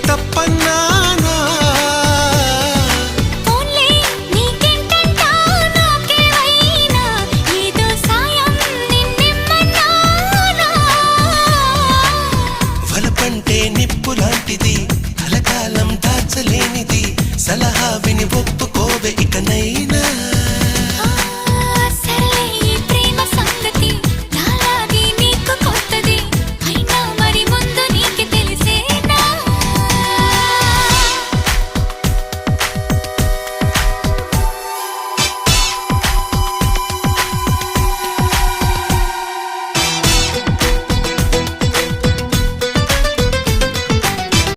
తప్పన్నానా వలపంటే నిప్పు లాంటిది కలకాలం దాచలేనిది సలహా విని ఒప్పుకోవే ఇకనైనా